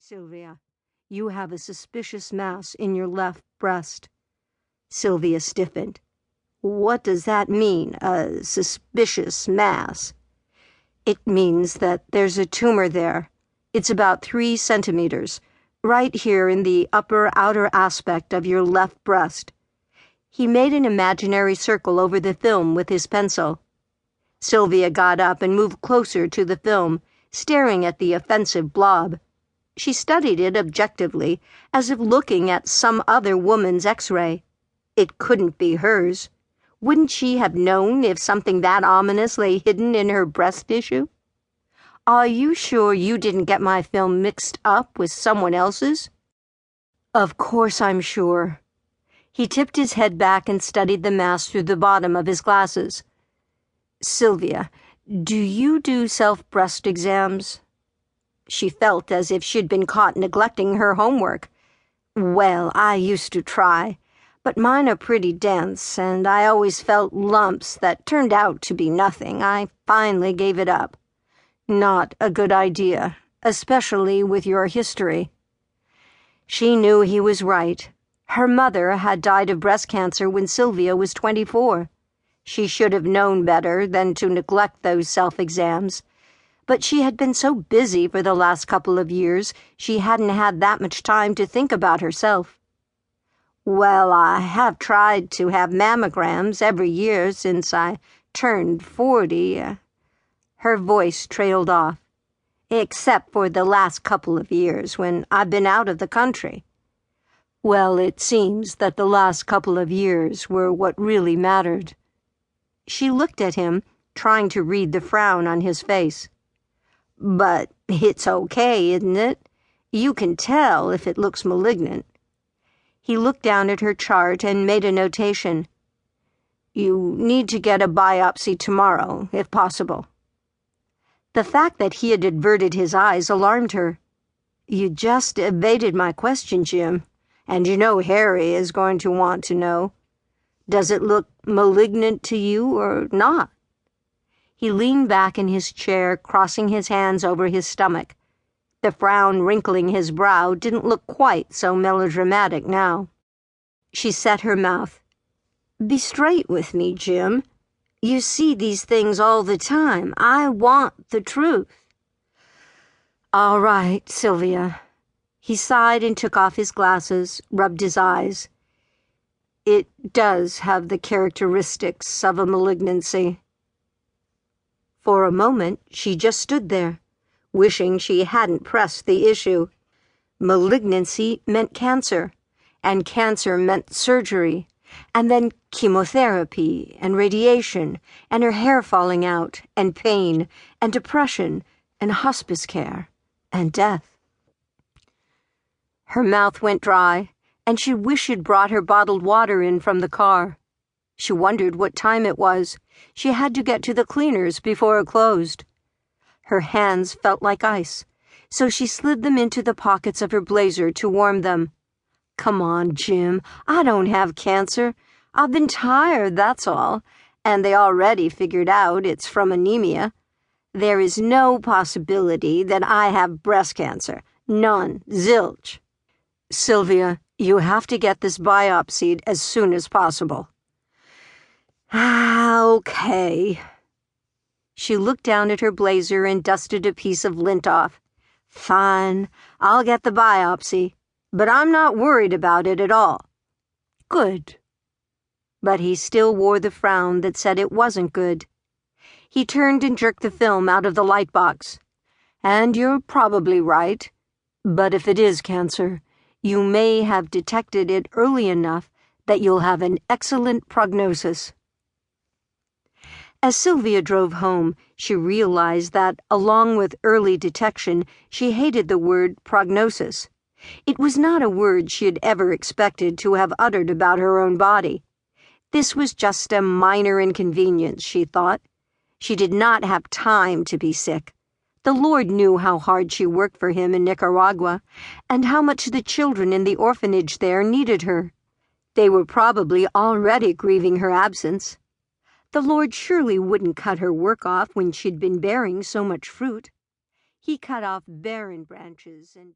Sylvia, you have a suspicious mass in your left breast. Sylvia stiffened. What does that mean, a suspicious mass? It means that there's a tumor there. It's about 3 centimeters, right here in the upper outer aspect of your left breast. He made an imaginary circle over the film with his pencil. Sylvia got up and moved closer to the film, staring at the offensive blob. She studied it objectively, as if looking at some other woman's X-ray. It couldn't be hers. Wouldn't she have known if something that ominous lay hidden in her breast tissue? Are you sure you didn't get my film mixed up with someone else's? Of course I'm sure. He tipped his head back and studied the mass through the bottom of his glasses. Sylvia, do you do self-breast exams? She felt as if she'd been caught neglecting her homework. Well, I used to try, but mine are pretty dense, and I always felt lumps that turned out to be nothing. I finally gave it up. Not a good idea, especially with your history. She knew he was right. Her mother had died of breast cancer when Sylvia was 24. She should have known better than to neglect those self-exams. But she had been so busy for the last couple of years, she hadn't had that much time to think about herself. Well, I have tried to have mammograms every year since I turned 40. Her voice trailed off. Except for the last couple of years when I've been out of the country. Well, it seems that the last couple of years were what really mattered. She looked at him, trying to read the frown on his face. But it's okay, isn't it? You can tell if it looks malignant. He looked down at her chart and made a notation. You need to get a biopsy tomorrow, if possible. The fact that he had averted his eyes alarmed her. You just evaded my question, Jim, and you know Harry is going to want to know. Does it look malignant to you or not? He leaned back in his chair, crossing his hands over his stomach. The frown wrinkling his brow didn't look quite so melodramatic now. She set her mouth. Be straight with me, Jim. You see these things all the time. I want the truth. All right, Sylvia. He sighed and took off his glasses, rubbed his eyes. It does have the characteristics of a malignancy. For a moment, she just stood there, wishing she hadn't pressed the issue. Malignancy meant cancer, and cancer meant surgery, and then chemotherapy and radiation, and her hair falling out, and pain, and depression, and hospice care, and death. Her mouth went dry, and she wished she'd brought her bottled water in from the car. She wondered what time it was. She had to get to the cleaners before it closed. Her hands felt like ice, so she slid them into the pockets of her blazer to warm them. Come on, Jim, I don't have cancer. I've been tired, that's all, and they already figured out it's from anemia. There is no possibility that I have breast cancer. None. Zilch. Sylvia, you have to get this biopsied as soon as possible. Okay. She looked down at her blazer and dusted a piece of lint off. Fine, I'll get the biopsy, but I'm not worried about it at all. Good. But he still wore the frown that said it wasn't good. He turned and jerked the film out of the light box. And you're probably right. But if it is cancer, you may have detected it early enough that you'll have an excellent prognosis. As Sylvia drove home, she realized that, along with early detection, she hated the word prognosis. It was not a word she had ever expected to have uttered about her own body. This was just a minor inconvenience, she thought. She did not have time to be sick. The Lord knew how hard she worked for him in Nicaragua, and how much the children in the orphanage there needed her. They were probably already grieving her absence. The Lord surely wouldn't cut her work off when she'd been bearing so much fruit. He cut off barren branches and